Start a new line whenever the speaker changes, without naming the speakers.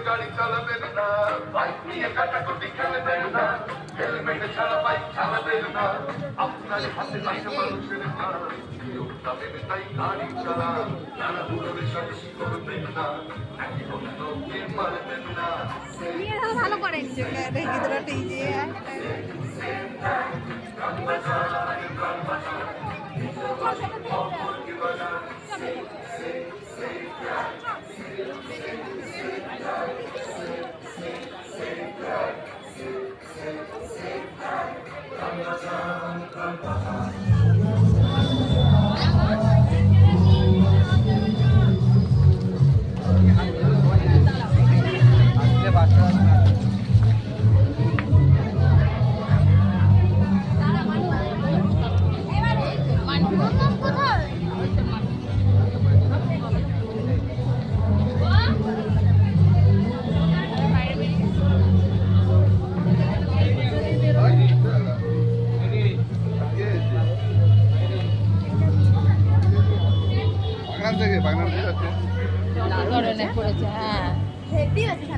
গাড়ি চালাবেন না, বাইক নিয়ে কাটাকুটি খেলবেন না, হেলমেট ছাড়া বাইক চালাবেন না, আপনার হাতে থাকে মানুষের প্রাণ, তাই গাড়ি চালান, নানা দূরের সাথে করবেন না, একই বন্ধুকে মারবেন না।
ভালো করেন
বাগনান থেকে পড়েছে, হ্যাঁ।